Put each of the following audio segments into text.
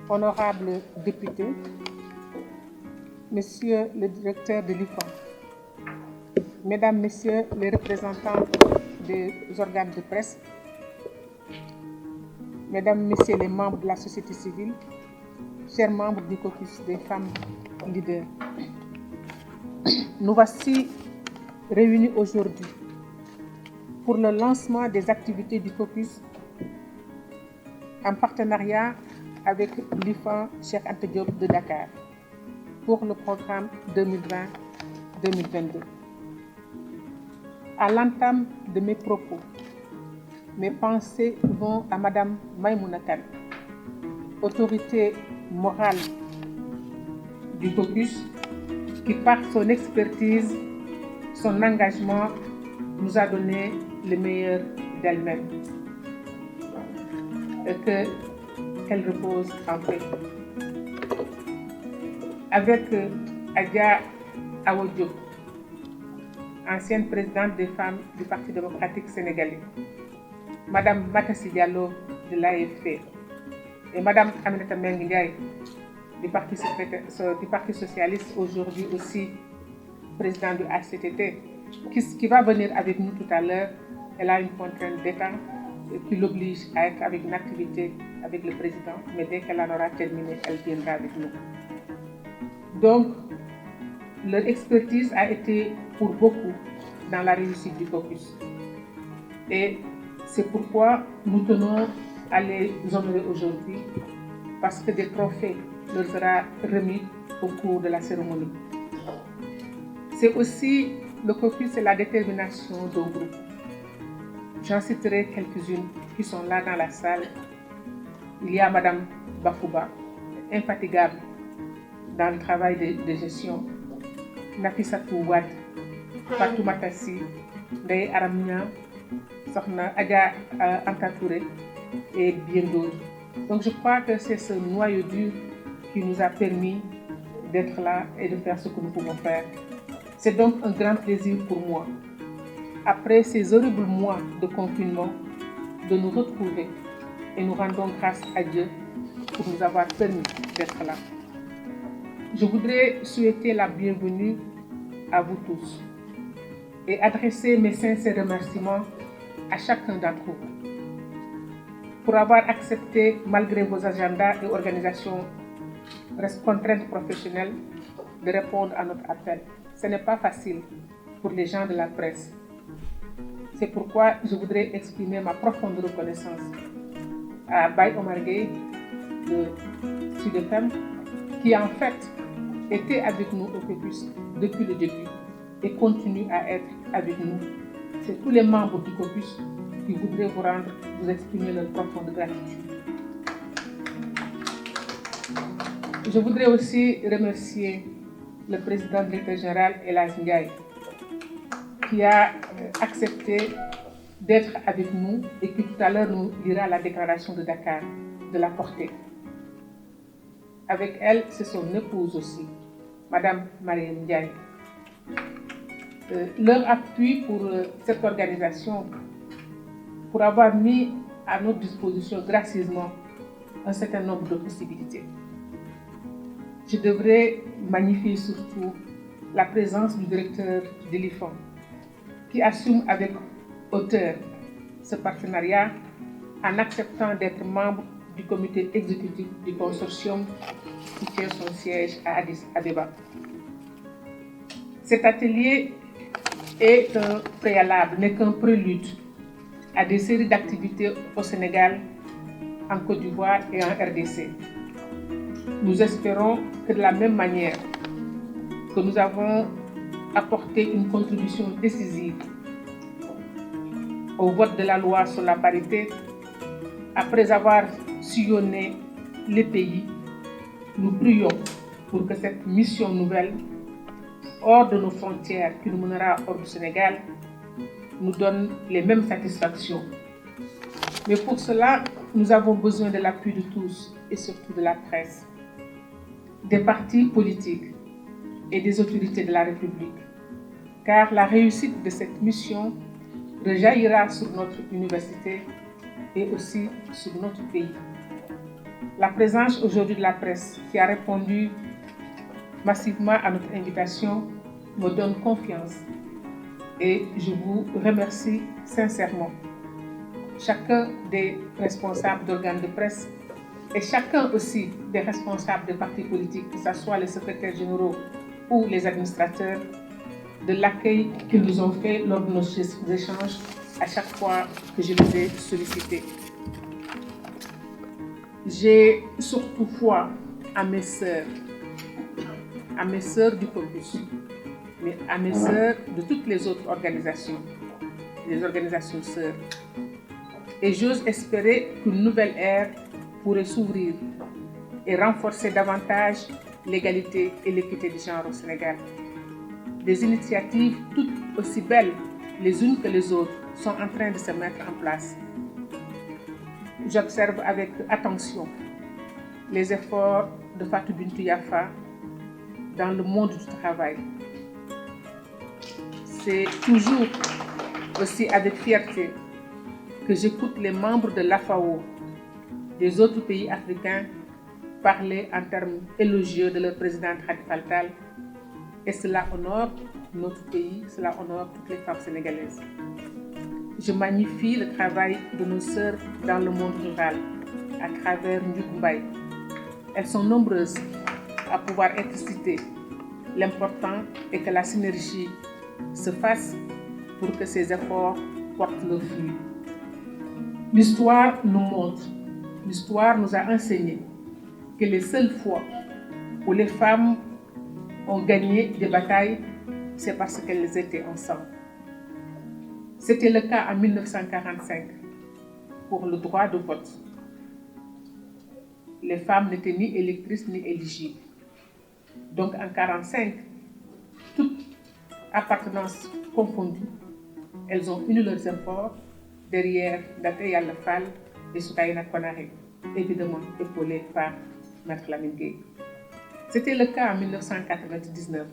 honorables députés, Monsieur le directeur de l'IFAN, Mesdames, Messieurs les représentants des organes de presse, Mesdames, Messieurs les membres de la société civile, chers membres du caucus des femmes leaders, nous voici réunis aujourd'hui pour le lancement des activités du caucus en partenariat avec l'IFAN Cheikh Anta Diop de Dakar pour le programme 2020-2022. À l'entame de mes propos, mes pensées vont à Madame Maïmouna Kane, autorité morale du caucus, qui par son expertise, son engagement, nous a donné le meilleur d'elle-même. Et qu'elle repose en paix. Avec Adja Awa Diop, ancienne présidente des femmes du Parti démocratique sénégalais, Madame Matassi Diallo de l'AFP et Madame Aminata Mbengue Ndiaye du Parti socialiste, aujourd'hui aussi président du HCCT, qui va venir avec nous tout à l'heure. Elle a une contrainte d'État qui l'oblige à être avec une activité avec le président, mais dès qu'elle en aura terminé, elle viendra avec nous. Donc, leur expertise a été pour beaucoup dans la réussite du caucus. Et c'est pourquoi nous tenons à les honorer aujourd'hui, parce que des trophées leur sera remis au cours de la cérémonie. C'est aussi le caucus et la détermination d'un groupe. J'en citerai quelques-unes qui sont là dans la salle. Il y a Madame Bafouba, infatigable dans le travail de gestion, Nafissatou Wade, Fatou Matassi, Ndeye Aramnia, Sokhna Adja Anta Touré et bien d'autres. Donc je crois que c'est ce noyau dur qui nous a permis d'être là et de faire ce que nous pouvons faire. C'est donc un grand plaisir pour moi, après ces horribles mois de confinement, de nous retrouver, et nous rendons grâce à Dieu pour nous avoir permis d'être là. Je voudrais souhaiter la bienvenue à vous tous et adresser mes sincères remerciements à chacun d'entre vous pour avoir accepté, malgré vos agendas et organisations contraintes professionnelles, de répondre à notre appel. Ce n'est pas facile pour les gens de la presse. C'est pourquoi je voudrais exprimer ma profonde reconnaissance à Baye Omar Gueye de Sud FM, qui en fait était avec nous au caucus depuis le début et continue à être avec nous. C'est tous les membres du caucus qui voudraient vous exprimer leur profonde gratitude. Je voudrais aussi remercier le président directeur général El Hadj Ndiaye, qui a accepté d'être avec nous et qui tout à l'heure nous lira la déclaration de Dakar, de la portée. Avec elle, c'est son épouse aussi, Madame Mariam Ndiaye. Leur appui pour cette organisation, pour avoir mis à notre disposition gracieusement un certain nombre de possibilités. Je devrais magnifier surtout la présence du directeur de l'IFAN, qui assume avec hauteur ce partenariat en acceptant d'être membre du comité exécutif du consortium qui tient son siège à Addis Abeba. Cet atelier est un préalable, n'est qu'un prélude à des séries d'activités au Sénégal, en Côte d'Ivoire et en RDC. Nous espérons que de la même manière que nous avons apporté une contribution décisive au vote de la loi sur la parité, après avoir sillonné les pays, nous prions pour que cette mission nouvelle, hors de nos frontières, qui nous mènera hors du Sénégal, nous donne les mêmes satisfactions. Mais pour cela, nous avons besoin de l'appui de tous et surtout de la presse, des partis politiques et des autorités de la République, car la réussite de cette mission rejaillira sur notre université et aussi sur notre pays. La présence aujourd'hui de la presse qui a répondu massivement à notre invitation me donne confiance et je vous remercie sincèrement. Chacun des responsables d'organes de presse et chacun aussi des responsables des partis politiques, que ce soit les secrétaires généraux ou les administrateurs, de l'accueil qu'ils nous ont fait lors de nos échanges à chaque fois que je les ai sollicités. J'ai surtout foi à mes sœurs du Caucus, mais à mes sœurs de toutes les autres organisations, les organisations sœurs. Et j'ose espérer qu'une nouvelle ère pourrait s'ouvrir et renforcer davantage l'égalité et l'équité du genre au Sénégal. Des initiatives toutes aussi belles les unes que les autres sont en train de se mettre en place. J'observe avec attention les efforts de Fatou Bintou Yafa dans le monde du travail. C'est toujours aussi avec fierté que j'écoute les membres de l'AFAO des autres pays africains parler en termes élogieux de leur président Khalifa Sall, et cela honore notre pays, cela honore toutes les femmes sénégalaises. Je magnifie le travail de nos sœurs dans le monde rural à travers Ndiouk. Elles sont nombreuses à pouvoir être citées. L'important est que la synergie se fasse pour que ces efforts portent leurs fruits. L'histoire nous montre, l'histoire nous a enseigné que les seules fois où les femmes ont gagné des batailles, c'est parce qu'elles étaient ensemble. C'était le cas en 1945 pour le droit de vote. Les femmes n'étaient ni électrices ni éligibles. Donc en 1945, toutes appartenances confondues, elles ont uni leurs efforts derrière Daté Yalla Fall et Soukaina Konaré, évidemment épaulées par Maître Lamine Gueye. C'était le cas en 1999.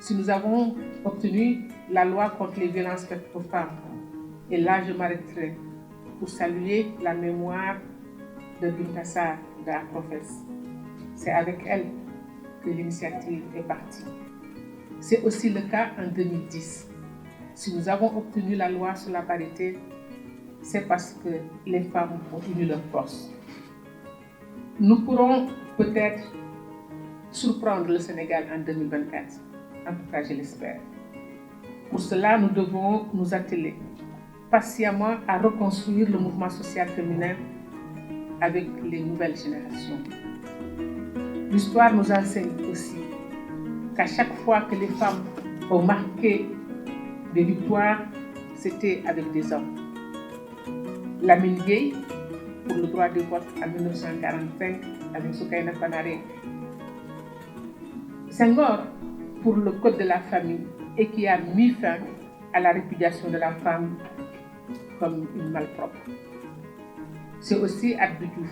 Si nous avons obtenu la loi contre les violences faites aux femmes, et là je m'arrêterai pour saluer la mémoire de Binta Sarr de Aprofes. C'est avec elle que l'initiative est partie. C'est aussi le cas en 2010. Si nous avons obtenu la loi sur la parité, c'est parce que les femmes ont uni leurs forces. Nous pourrons peut-être surprendre le Sénégal en 2024. En tout cas, je l'espère. Pour cela, nous devons nous atteler patiemment à reconstruire le mouvement social féminin avec les nouvelles générations. L'histoire nous enseigne aussi qu'à chaque fois que les femmes ont marqué des victoires, c'était avec des hommes. Lamine Gueye pour le droit de vote en 1945 avec Soukaina Konaré. Senghor pour le code de la famille et qui a mis fin à la répudiation de la femme comme une malpropre. C'est aussi Abdou Diouf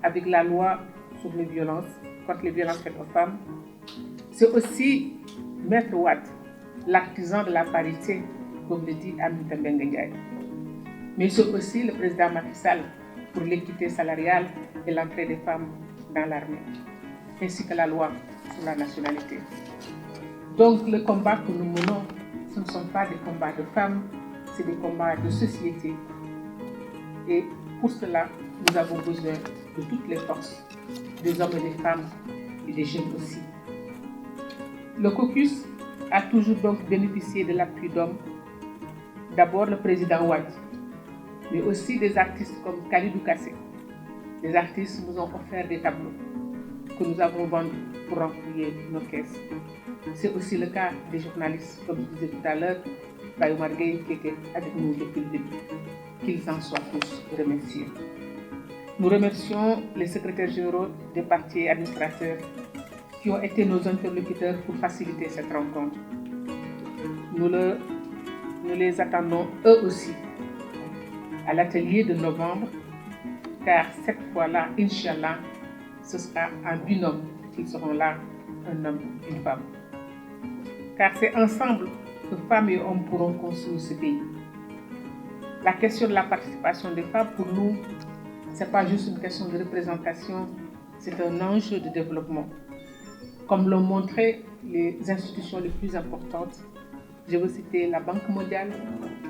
avec la loi sur les violences, contre les violences faites aux femmes. C'est aussi Maître Wade, l'artisan de la parité, comme le dit Aminata Mbengue Ndiaye. Mais c'est aussi le président Macky Sall pour l'équité salariale et l'entrée des femmes dans l'armée, ainsi que la loi sur la nationalité. Donc le combat que nous menons, ce ne sont pas des combats de femmes, c'est des combats de société. Et pour cela, nous avons besoin de toutes les forces, des hommes et des femmes et des jeunes aussi. Le caucus a toujours donc bénéficié de l'appui d'hommes. D'abord le président Wade, mais aussi des artistes comme Khalidou Kassé. Les artistes nous ont offert des tableaux que nous avons vendus pour remplir nos caisses. C'est aussi le cas des journalistes, comme je disais tout à l'heure, Bayoumar Gueye qui était avec nous depuis le début. Qu'ils en soient tous remerciés. Nous remercions les secrétaires généraux des partis et administrateurs qui ont été nos interlocuteurs pour faciliter cette rencontre. Nous les attendons eux aussi à l'atelier de novembre, car cette fois-là, Inch'Allah, ce sera en binôme qu'ils seront là, un homme et une femme. Car c'est ensemble que femmes et hommes pourront construire ce pays. La question de la participation des femmes, pour nous, Ce n'est pas juste une question de représentation, c'est un enjeu de développement. Comme l'ont montré les institutions les plus importantes, je veux citer la Banque mondiale,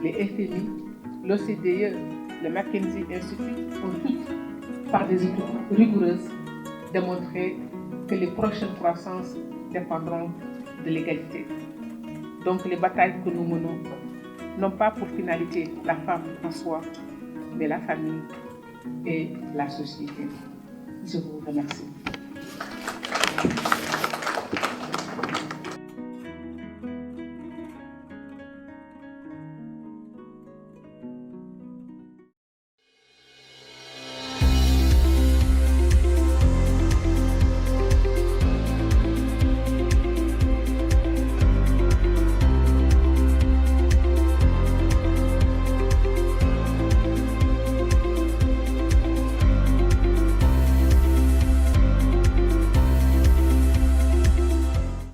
les FMI, l'OCDE, le McKinsey Institute, ont toutes, par des études rigoureuses, démontré que les prochaines croissances dépendront de l'égalité. Donc les batailles que nous menons, non pas pour finalité la femme en soi, mais la famille et la société. Je vous remercie.